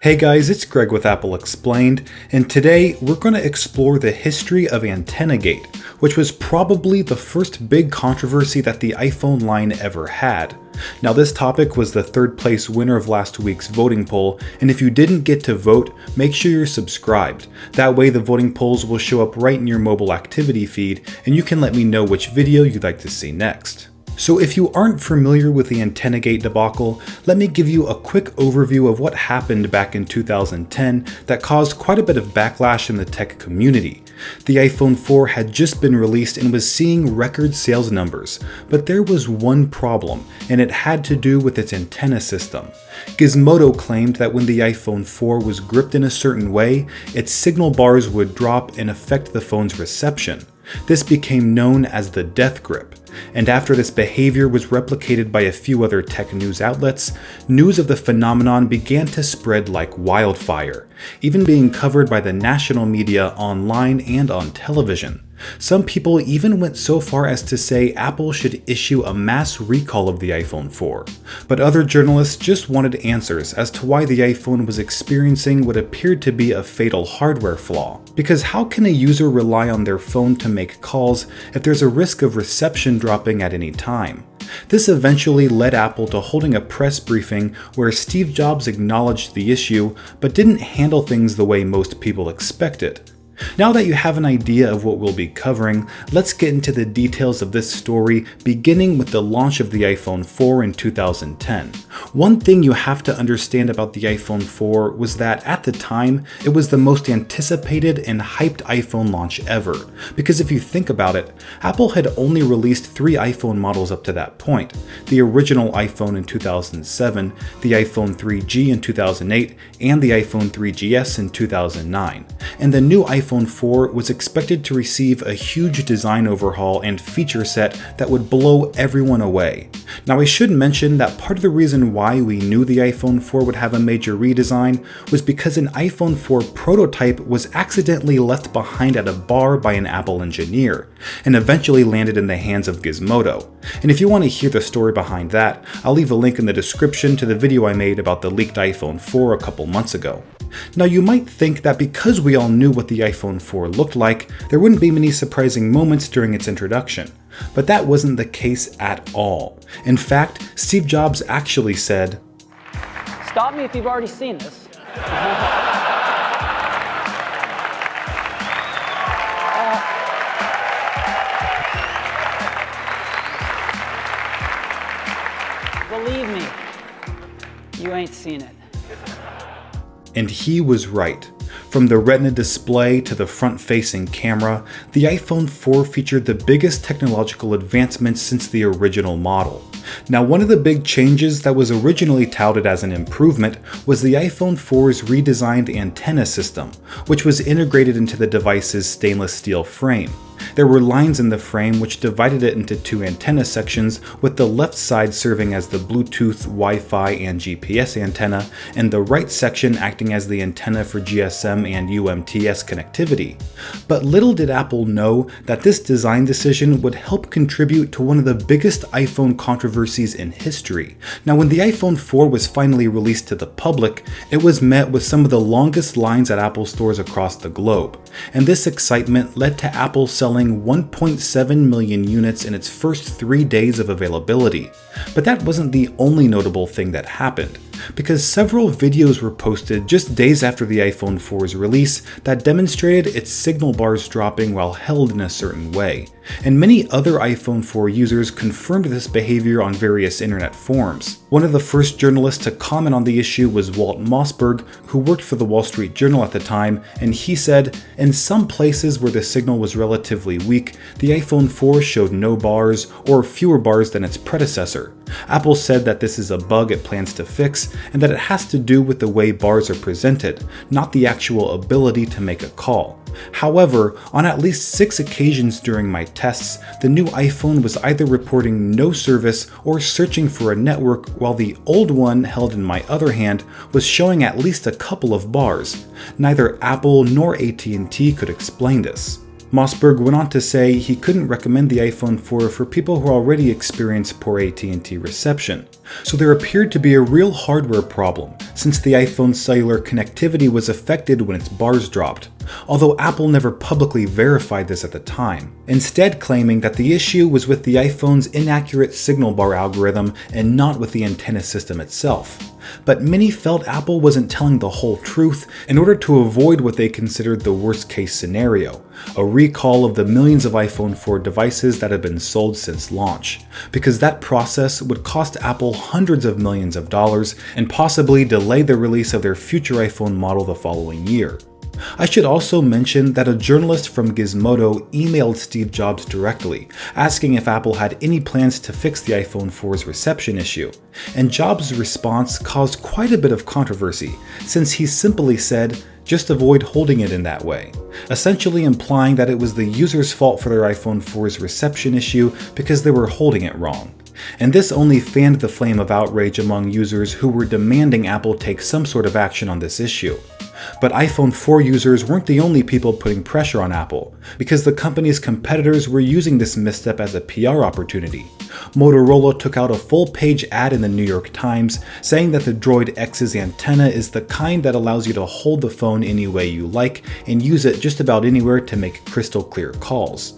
Hey guys, it's Greg with Apple Explained, and today we're going to explore the history of Antennagate, which was probably the first big controversy that the iPhone line ever had. Now this topic was the third place winner of last week's voting poll, and if you didn't get to vote, make sure you're subscribed. That way the voting polls will show up right in your mobile activity feed, and you can let me know which video you'd like to see next. So if you aren't familiar with the Antennagate debacle, let me give you a quick overview of what happened back in 2010 that caused quite a bit of backlash in the tech community. The iPhone 4 had just been released and was seeing record sales numbers, but there was one problem, and it had to do with its antenna system. Gizmodo claimed that when the iPhone 4 was gripped in a certain way, its signal bars would drop and affect the phone's reception. This became known as the death grip, and after this behavior was replicated by a few other tech news outlets, news of the phenomenon began to spread like wildfire, even being covered by the national media online and on television. Some people even went so far as to say Apple should issue a mass recall of the iPhone 4. But other journalists just wanted answers as to why the iPhone was experiencing what appeared to be a fatal hardware flaw. Because how can a user rely on their phone to make calls if there's a risk of reception dropping at any time? This eventually led Apple to holding a press briefing where Steve Jobs acknowledged the issue, but didn't handle things the way most people expected. Now that you have an idea of what we'll be covering, let's get into the details of this story, beginning with the launch of the iPhone 4 in 2010. One thing you have to understand about the iPhone 4 was that at the time, it was the most anticipated and hyped iPhone launch ever. Because if you think about it, Apple had only released 3 iPhone models up to that point: the original iPhone in 2007, the iPhone 3G in 2008, and the iPhone 3GS in 2009. And the new iPhone 4 was expected to receive a huge design overhaul and feature set that would blow everyone away. Now I should mention that part of the reason why we knew the iPhone 4 would have a major redesign was because an iPhone 4 prototype was accidentally left behind at a bar by an Apple engineer, and eventually landed in the hands of Gizmodo. And if you want to hear the story behind that, I'll leave a link in the description to the video I made about the leaked iPhone 4 a couple months ago. Now you might think that because we all knew what the iPhone 4 looked like, there wouldn't be many surprising moments during its introduction. But that wasn't the case at all. In fact, Steve Jobs actually said, "Stop me if you've already seen this." Believe me, you ain't seen it. And he was right. From the Retina display to the front-facing camera, the iPhone 4 featured the biggest technological advancements since the original model. Now, one of the big changes that was originally touted as an improvement was the iPhone 4's redesigned antenna system, which was integrated into the device's stainless steel frame. There were lines in the frame which divided it into 2 antenna sections, with the left side serving as the Bluetooth, Wi-Fi, and GPS antenna, and the right section acting as the antenna for GSM and UMTS connectivity. But little did Apple know that this design decision would help contribute to one of the biggest iPhone controversies in history. Now, when the iPhone 4 was finally released to the public, it was met with some of the longest lines at Apple stores across the globe. And this excitement led to Apple selling 1.7 million units in its first 3 days of availability. But that wasn't the only notable thing that happened, because several videos were posted just days after the iPhone 4's release that demonstrated its signal bars dropping while held in a certain way. And many other iPhone 4 users confirmed this behavior on various internet forums. One of the first journalists to comment on the issue was Walt Mossberg, who worked for the Wall Street Journal at the time, and he said, "In some places where the signal was relatively weak, the iPhone 4 showed no bars, or fewer bars than its predecessor. Apple said that this is a bug it plans to fix, and that it has to do with the way bars are presented, not the actual ability to make a call. However, on at least 6 occasions during my tests, the new iPhone was either reporting no service or searching for a network, while the old one, held in my other hand, was showing at least a couple of bars. Neither Apple nor AT&T could explain this." Mossberg went on to say he couldn't recommend the iPhone 4 for people who already experience poor AT&T reception. So there appeared to be a real hardware problem, since the iPhone's cellular connectivity was affected when its bars dropped, although Apple never publicly verified this at the time, instead claiming that the issue was with the iPhone's inaccurate signal bar algorithm and not with the antenna system itself. But many felt Apple wasn't telling the whole truth in order to avoid what they considered the worst-case scenario, a recall of the millions of iPhone 4 devices that had been sold since launch, because that process would cost Apple hundreds of millions of dollars and possibly delay the release of their future iPhone model the following year. I should also mention that a journalist from Gizmodo emailed Steve Jobs directly, asking if Apple had any plans to fix the iPhone 4's reception issue, and Jobs' response caused quite a bit of controversy, since he simply said, "Just avoid holding it in that way," essentially implying that it was the user's fault for their iPhone 4's reception issue because they were holding it wrong. And this only fanned the flame of outrage among users who were demanding Apple take some sort of action on this issue. But iPhone 4 users weren't the only people putting pressure on Apple, because the company's competitors were using this misstep as a PR opportunity. Motorola took out a full-page ad in the New York Times saying that the Droid X's antenna is the kind that allows you to hold the phone any way you like and use it just about anywhere to make crystal clear calls.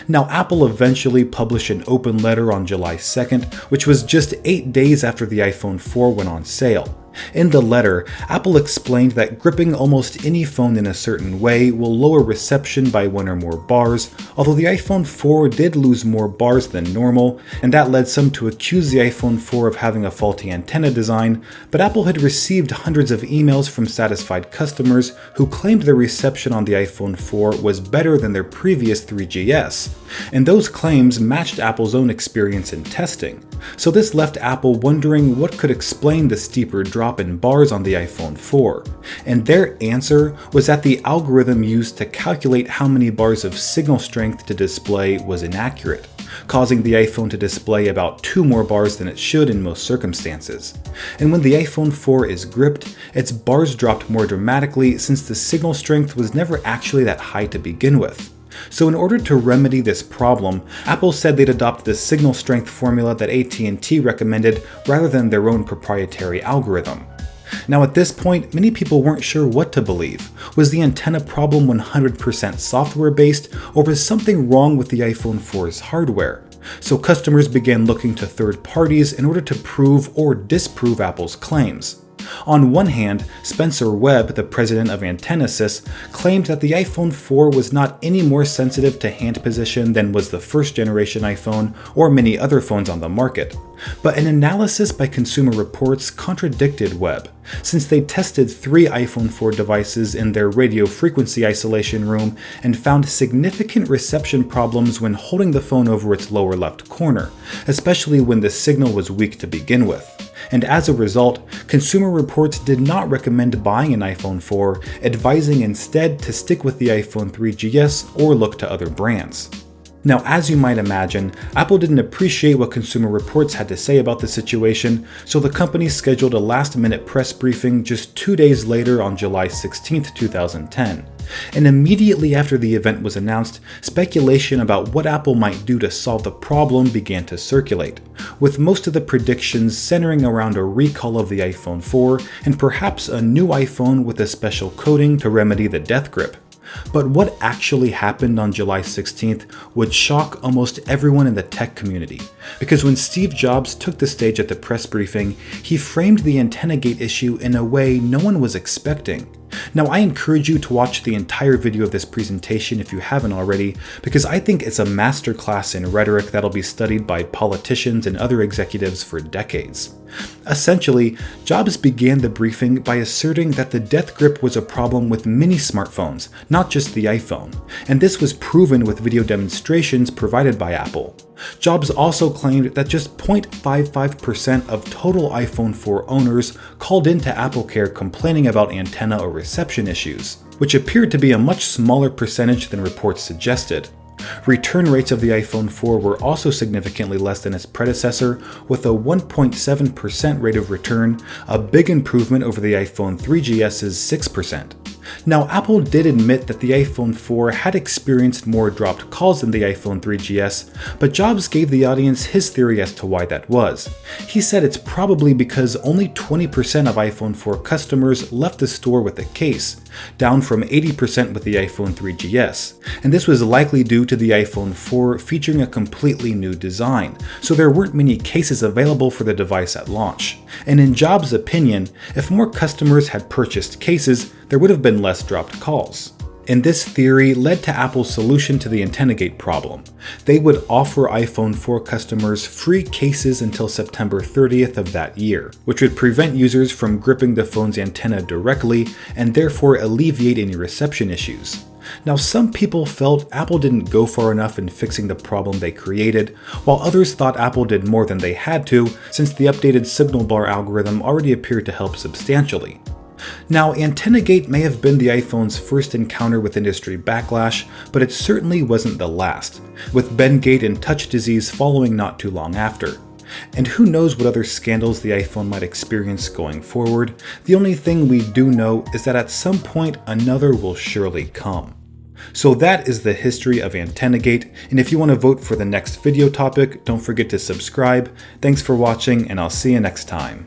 Now, Apple eventually published an open letter on July 2nd, which was just 8 days after the iPhone 4 went on sale. In the letter, Apple explained that gripping almost any phone in a certain way will lower reception by 1 or more bars, although the iPhone 4 did lose more bars than normal, and that led some to accuse the iPhone 4 of having a faulty antenna design, but Apple had received hundreds of emails from satisfied customers who claimed their reception on the iPhone 4 was better than their previous 3GS, and those claims matched Apple's own experience in testing. So this left Apple wondering what could explain the steeper drop in bars on the iPhone 4, and their answer was that the algorithm used to calculate how many bars of signal strength to display was inaccurate, causing the iPhone to display about 2 more bars than it should in most circumstances. And when the iPhone 4 is gripped, its bars dropped more dramatically since the signal strength was never actually that high to begin with. So in order to remedy this problem, Apple said they'd adopt the signal strength formula that AT&T recommended rather than their own proprietary algorithm. Now at this point, many people weren't sure what to believe. Was the antenna problem 100% software based, or was something wrong with the iPhone 4's hardware? So customers began looking to third parties in order to prove or disprove Apple's claims. On one hand, Spencer Webb, the president of Antennagate, claimed that the iPhone 4 was not any more sensitive to hand position than was the first generation iPhone or many other phones on the market. But an analysis by Consumer Reports contradicted Webb, since they tested 3 iPhone 4 devices in their radio frequency isolation room and found significant reception problems when holding the phone over its lower left corner, especially when the signal was weak to begin with. And as a result, Consumer Reports did not recommend buying an iPhone 4, advising instead to stick with the iPhone 3GS or look to other brands. Now, as you might imagine, Apple didn't appreciate what Consumer Reports had to say about the situation, so the company scheduled a last-minute press briefing just 2 days later on July 16, 2010. And immediately after the event was announced, speculation about what Apple might do to solve the problem began to circulate, with most of the predictions centering around a recall of the iPhone 4 and perhaps a new iPhone with a special coating to remedy the death grip. But what actually happened on July 16th would shock almost everyone in the tech community, because when Steve Jobs took the stage at the press briefing, he framed the Antennagate issue in a way no one was expecting. Now, I encourage you to watch the entire video of this presentation if you haven't already, because I think it's a masterclass in rhetoric that'll be studied by politicians and other executives for decades. Essentially, Jobs began the briefing by asserting that the death grip was a problem with many smartphones, not just the iPhone, and this was proven with video demonstrations provided by Apple. Jobs also claimed that just 0.55% of total iPhone 4 owners called into AppleCare complaining about antenna or reception issues, which appeared to be a much smaller percentage than reports suggested. Return rates of the iPhone 4 were also significantly less than its predecessor, with a 1.7% rate of return, a big improvement over the iPhone 3GS's 6%. Now, Apple did admit that the iPhone 4 had experienced more dropped calls than the iPhone 3GS, but Jobs gave the audience his theory as to why that was. He said it's probably because only 20% of iPhone 4 customers left the store with a case, down from 80% with the iPhone 3GS, and this was likely due to the iPhone 4 featuring a completely new design, so there weren't many cases available for the device at launch. And in Jobs' opinion, if more customers had purchased cases, there would have been less dropped calls. And this theory led to Apple's solution to the Antennagate problem. They would offer iPhone 4 customers free cases until September 30th of that year, which would prevent users from gripping the phone's antenna directly and therefore alleviate any reception issues. Now, some people felt Apple didn't go far enough in fixing the problem they created, while others thought Apple did more than they had to, since the updated signal bar algorithm already appeared to help substantially. Now, Antennagate may have been the iPhone's first encounter with industry backlash, but it certainly wasn't the last, with Bendgate and touch disease following not too long after. And who knows what other scandals the iPhone might experience going forward. The only thing we do know is that at some point another will surely come. So that is the history of Antennagate, and if you want to vote for the next video topic, don't forget to subscribe. Thanks for watching, and I'll see you next time.